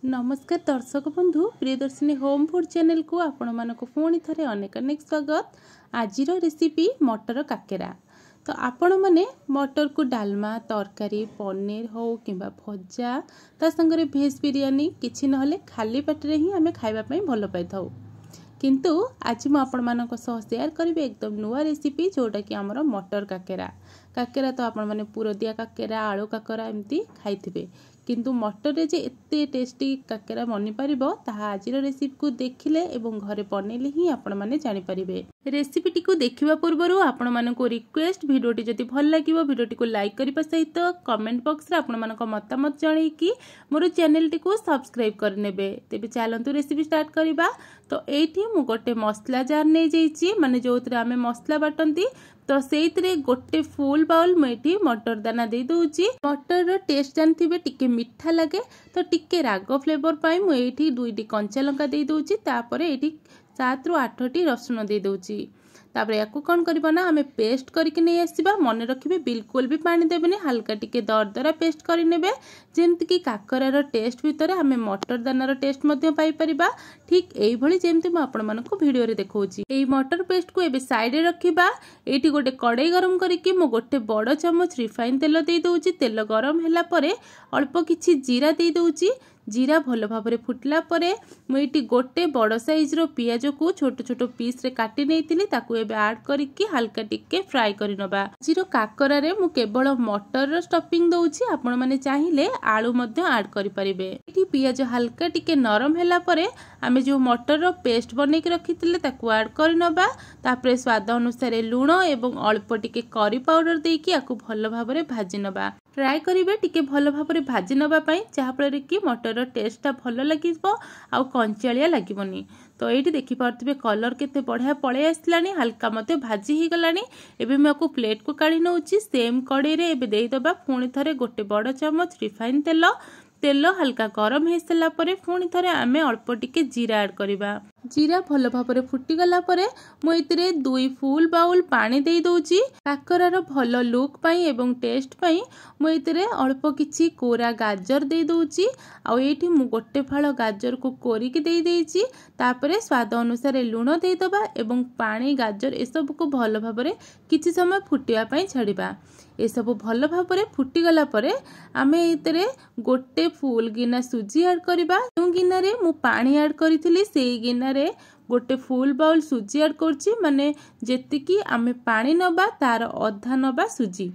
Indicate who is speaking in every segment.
Speaker 1: नमस्कार दर्शक बंधु प्रियदर्शिनी होम फूड चैनल को आपण मानक पुणी थे अनेक अनेक स्वागत। आज रेसिपी मटर काकेरा। तो आपण मैंने मटर को डालमा तरकारी पनीर हो कि भजा ता संगे भेज बिरियानी किसी ना खाली पेटे ही आम खावाई भल पाई था। किंतु आज मुझे शेयर करी एकदम नुआ रेसिपी जोटा कि आमर मटर काकेरा। काकेरा तो आपण मैंने पुर दिया काकेरा आलू काकेरा एमती खाई किंतु मटर रे जे एते टेस्टी काकेरा बनी पारिबो ताहा आज रेसिपी को देखिले एवं घरे बनैले ही आपण माने जानि परिबे। रेसिपी टी को देखिबा पूर्वरु आपण मानको रिक्वेस्ट भिडियोटी जदि भल लागिबो भिडियोटी को लाइक करिबा सहित कमेंट बॉक्स रे आपण मानको मतामत जणै कि मोर चैनल टी को सब्सक्राइब कर नेबे। तेबे चलंतु रेसिपी स्टार्ट करिबा। तो एठी मु गोटे मसला जार नै जाईची माने जोतरे आमे मसला बाटंती तो से गोटे फुल बाउल मुझे मटर दाना दे दूची। मटर टेस्ट जानते टिके मीठा लगे तो टिके राग फ्लेवर पाई मुझे 2टी कंचा लंका दे दूची। तापर ये 7 ରୁ 8टी रसुण दे दूची। तापर या कौन करना आम पेस्ट करके नहीं आसवा। मन रखिए बिल्कुल भी पानी देवेनि हल्का टिके दरदरा पेस्ट करने जमती कि काकरार टेस्ट भितर आम मटर दानार टेस्ट पाई परिबा। ठीक यही जमती मुझे भिडियो देखौची। एई मटर पेस्ट को एबे साइड रे रखिबा। एठी गोटे कड़ाई गरम करके मु गोटे बड़ चमच रिफाइन तेल दे दूची। तेल गरम होला परे अल्प किछि जीरा दे दूची। जीरा भल भाव फुटला परे मुझे गोटे बड़ साइज रो पियाज को छोट छोट पीस रे काटी नहीं ताकू एबे ऐड करके हल्का टिके फ्राई करि नबा। जीरो काकरा रे मु केवल मटर रो स्टफिंग दउची। आपण माने चाहिले आलू मध्य ऐड करि परिबे। एठी पियाज हल्का टिके नरम हैला परे आमे जो मटर रो पेस्ट बनै के रखितिले ताकू ऐड करि नबा। तापरे स्वाद अनुसार लूण एवं अल्प टिके करी पाउडर देकी आकू भल भाव भाजी नबा। ट्राए करिवे टिके भल भाव भाजी नबा पई जहा फल कि मटर टेस्ट टा भल लागिबो आ कंचालिया लागिबोनी। तो ये देखि पारथिबे कलर केते बढ़िया पळे आसलानी हल्का मते भाजी ही गलानी। एबे मैं को प्लेट को काढी नउची। सेम कड़ाई रे एबे देई दबा पुणी थरे गोटे बड़ चमच रिफाइन तेल। तेल हल्का गरम हो सारा पर पुणी थे आम अल्प टिके जीरा ऐड करवा। जीरा भल भाव फुटीगला मुझे 2 फुल बाउल पानी दे दूची। काकरार भल लुक पाई एवं टेस्ट पाई मुझे अल्प किछि कोरा गाजर दे दूची। आठी मु गोटे फाल गाजर को कोरिकी दे देइची। तापरे स्वाद अनुसार लूण दे दबा एवं पानी गाजर ए सब को भल भाव किछि समय फुटिया पाई छाड़िबा। ए सब भल भाव फुटीगला आम एतरे गोटे फुल गिना सुजी ऐड करबा। जो गिना रे मु पानी ऐड करिथिली सेई गिना रे गोटे फुल बाउल सुजी ऐड करछि। माने जेतिकी आमे पानी नबा तार अधा नबा सुजी।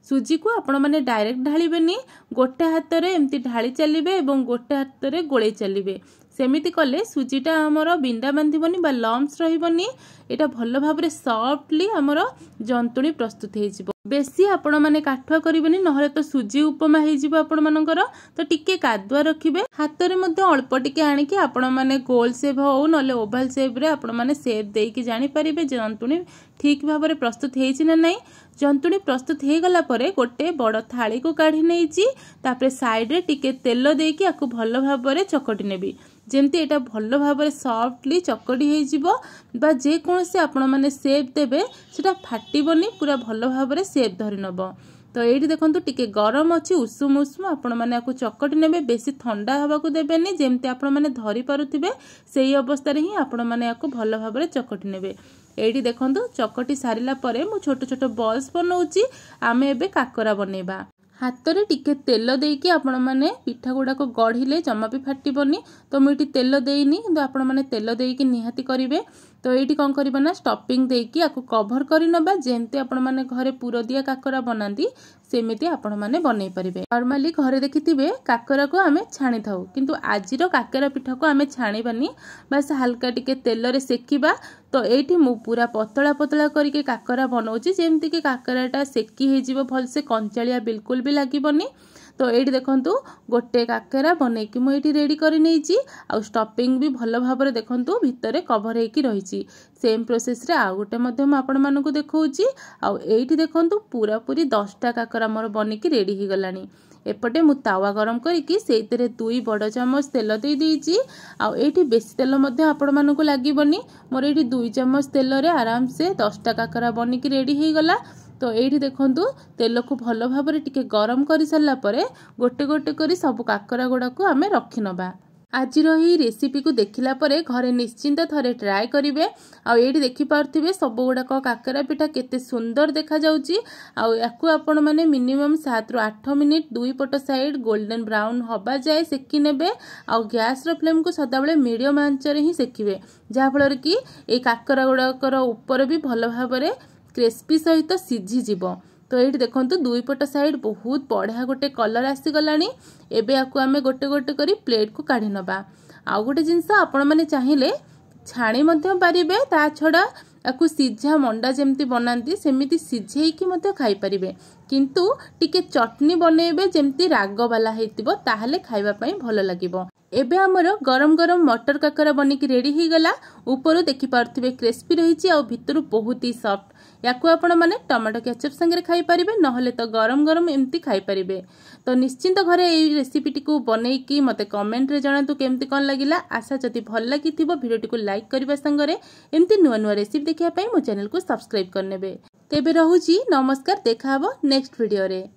Speaker 1: सुजी को आपण माने डायरेक्ट ढालिबेनी। गोटे हाथ रे एमती ढाली चलिबे एवं गोटे हाथ रे गोळे चलिबे। सेमिति कले सुजीटा हमर बिंडा बांधिबनी बा लम्स रहिबनी। एटा भल भाव सॉफ्टली हमर जंतुणी प्रस्तुत हो जिवो। बेसी आपण माने काठुआ करिबेनी नहले तो सुजी उपमा हो जिवो आपण मानकर। तो टिके कादुआ रखिबे। हाथ रे मध्ये अल्प टिके आनिके आपण माने गोल शेप हो नले ओवल शेप रे आपण माने शेप देइके जानि परिबे जंतुणी ठीक भाव रे प्रस्तुत हेछि ना नहीं। जंतुणी प्रस्तुत हो गला परे गोटे बड़ थाली को काढ़ी नेइची। तापरे साइड रे टिके तेल देइके आकु भल भाव रे चकटी नेबी जेमती एटा भल भाव सॉफ्टली चकटी हो जिवो बा जे कोनसे आपण माने शेप देबे सेटा फाटिबनी पूरा भल भाव शेप धरि नबो। तो ये देखो टिके गरम अच्छी उषुम उषुम आपण मैंने आपको चकटी नेबे। बेसी ठंडा हवा को देबेनी जेमती आपण मैंने धरी पारुथिबे सेही अवस्था रे ही आपण मैंने आपको भल भाव चकटी नेबे। एठी देखंतु चकटी सारिला परे मु छोट छोट बॉल्स बनौची। आमे एबे काकरा बनेबा। हाथ रे टिके तेल देकी आपण माने पिठा गुडा को गढ़िले जमा भी फाटिबनी। तो मुझे तेल देनी किंतु आपण माने तेल देकी निहाती करिवे। तो ये कौन करबा ना स्टफिंग देकी आकु कभर करि नबा। जेमती आपण माने घरे पुर दिया काकरा बनांती सेमिति आपण माने बनै परिबे। नॉर्मली घरे देखिथिबे काकरा को आमे छाणी थाउ किंतु आजिरो काकरा पिठा को आमे छाणीबानी बस हल्का टिके तेल रे सेकिबा। तो एठी मु पूरा पतला पतला करके काकरा बनौची जेमती कि काकराटा सेकी हे जिवो भल से कंचालिया बिल्कुल भी लागिबनी। तो ये देखंतु गोटे काकरा बनै कि मुझे रेडी कर नहीं आ स्टफिंग भी भल भाव देखंतु भितर कभर होकी रही। सेम प्रोसेस रे आ गोटे मध्यम आपण मानकु देखौची। आ एठी देखंतु पूरा पूरी 10टा काकरा मोर बनिकी रेडी हो गलानी। एपटे मु तावा गरम करिकी सेइतरे 2 बड़ चमच तेल दे देइची। आ एठी बेसी तेल मध्य आपण मानकु लागिबनी। मोर एठी 2 चमच तेल रे आराम से 10टा काकरा बनिकी रेडी हो गला। तो ये देखंतु तेल को भल भाव टिके गरम कर सारा परे गोटे गोटे करी सब काकरा गुड़ा को आमे रखी नबा। आजिर ही रेसिपी को देखला परे घरे निश्चिंत थरे ट्राए करेंगे। आठी देखिपे सब गुड़ाक काकरा पिठा केते सुंदर देखा जाउची। आकु आपण मैंने मिनिमम 7 ରୁ 8 मिनिट दुई पट साइड गोल्डन ब्राउन हवा जाए सेकी नेबे। गैस रो फ्लेम को सदाबले मीडियम आंचरे ही सेकिबे, जहाँफल कि ये काकरा गुड़ाकर ऊपर भी भल भाव क्रिस्पी सहित सीझी जीवो। तो ये देखो दुई पट साइड बहुत बढ़िया गोटे कलर आसीगला। एबे आकु आमे गोटे गोटे करी प्लेट को काढ़ी नबा। आउ गोटे जिनस आपण मैंने चाहिए छाणी मध्य पारिबे, ता छड़ा आकु सीझा मंडा जेमती बनाती सेमिति सिझेइकी मध्य खाई परिबे, किंतु टिके चटनी बनेबे जेमती राग वाला हेतिबो, ताहले खाइबा पई भलो लागिबो। एबे हमर गरम गरम मटर काकरा बनिकी रेडी ही गला। ऊपर देखि पारथिबे क्रिस्पी रहिछि आ भितरु बहुत ही सॉफ्ट। याकु आपण माने टमाटो केचप संगे खाई परिबे, नहले तो गरम गरम एमती खाई परिबे। तो निश्चिंत घरे एई रेसिपीटी को बनेइकी मते कमेंट रे जणातु केमती कोन लागिला। आशा जदि भल लागिथिबो भिडियोटी को लाइक करबा संगे एमती नुआ नुआ रेसिपी देखिया पई मो चैनल को सब्सक्राइब करनेबे। तेबे रहुची नमस्कार, देखा हबो नेक्स्ट वीडियो रे।